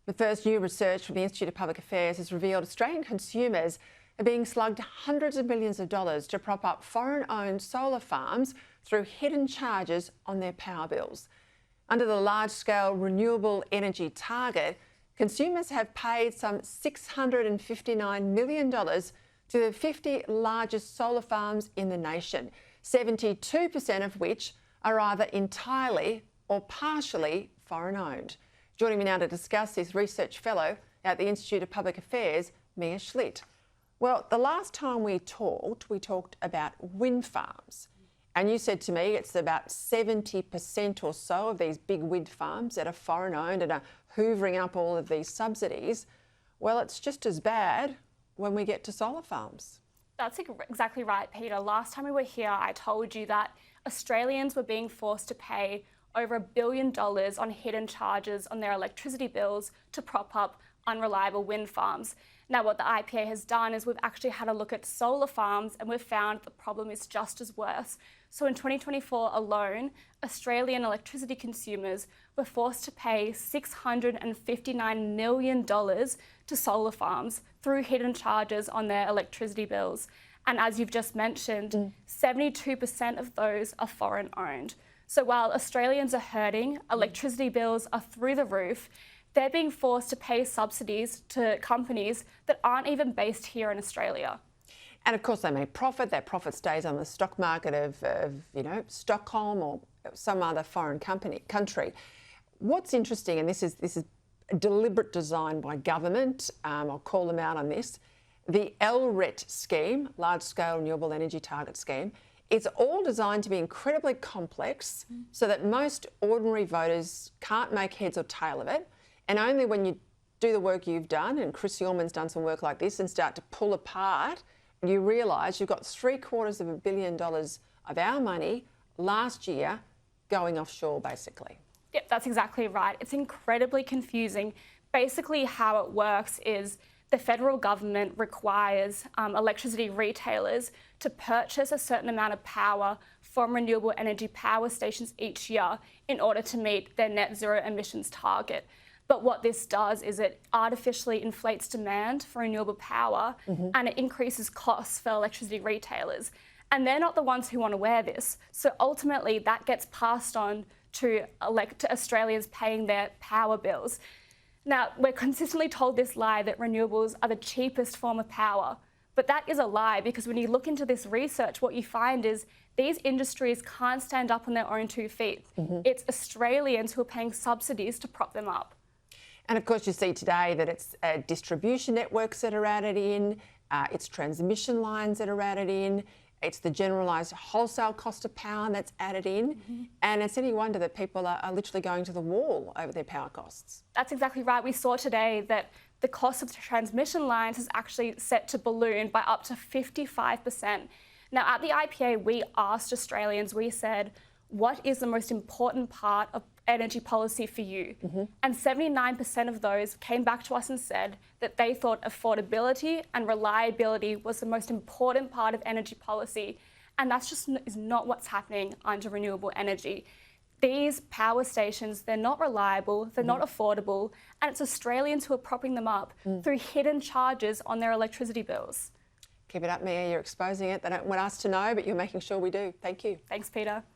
The first new research from the Institute of Public Affairs has revealed Australian consumers are being slugged hundreds of millions of dollars to prop up foreign-owned solar farms through hidden charges on their power bills. Under the large-scale renewable energy target, consumers have paid some $659 million to the 50 largest solar farms in the nation, 72% of which are either entirely or partially foreign-owned. Joining me now to discuss this research fellow at the Institute of Public Affairs, Schlicht. Well, the last time we talked about wind farms. And you said to me it's about 70% or so of these big wind farms that are foreign-owned and are hoovering up all of these subsidies. Well, it's just as bad when we get to solar farms. That's exactly right, Peter. Last time we were here, I told you that Australians were being forced to pay over $1 billion on hidden charges on their electricity bills to prop up unreliable wind farms. Now, what the IPA has done is we've actually had a look at solar farms and we've found the problem is just as worse. So in 2024 alone, Australian electricity consumers were forced to pay $659 million to solar farms through hidden charges on their electricity bills. And as you've just mentioned, 72% of those are foreign owned. So while Australians are hurting, electricity bills are through the roof, they're being forced to pay subsidies to companies that aren't even based here in Australia. And of course they make profit. That profit stays on the stock market of Stockholm or some other foreign country. What's interesting, and this is a deliberate design by government, I'll call them out on this, the LRET scheme, Large-Scale Renewable Energy Target Scheme, it's all designed to be incredibly complex so that most ordinary voters can't make heads or tail of it. And only when you do the work you've done, and Chris Yeoman's done some work like this, and start to pull apart, you realise you've got $750 million of our money last year going offshore, basically. Yep, that's exactly right. It's incredibly confusing. Basically how it works is the federal government requires electricity retailers to purchase a certain amount of power from renewable energy power stations each year in order to meet their net zero emissions target. But what this does is it artificially inflates demand for renewable power and it increases costs for electricity retailers. And they're not the ones who want to wear this. So ultimately that gets passed on to Australians paying their power bills. Now, we're consistently told this lie that renewables are the cheapest form of power, but that is a lie because when you look into this research, what you find is these industries can't stand up on their own 2 feet. It's Australians who are paying subsidies to prop them up. And of course you see today that it's distribution networks that are added in, it's transmission lines that are added in, it's the generalised wholesale cost of power that's added in, and it's any wonder that people are literally going to the wall over their power costs. That's exactly right. We saw today that the cost of the transmission lines is actually set to balloon by up to 55%. Now, at the IPA, we asked Australians, we said, what is the most important part of energy policy for you? And 79% of those came back to us and said that they thought affordability and reliability was the most important part of energy policy. And that's just is not what's happening under renewable energy. These power stations, they're not reliable, they're not affordable, and it's Australians who are propping them up through hidden charges on their electricity bills. Keep it up, Mia. You're exposing it. They don't want us to know, but you're making sure we do. Thank you. Thanks, Peter.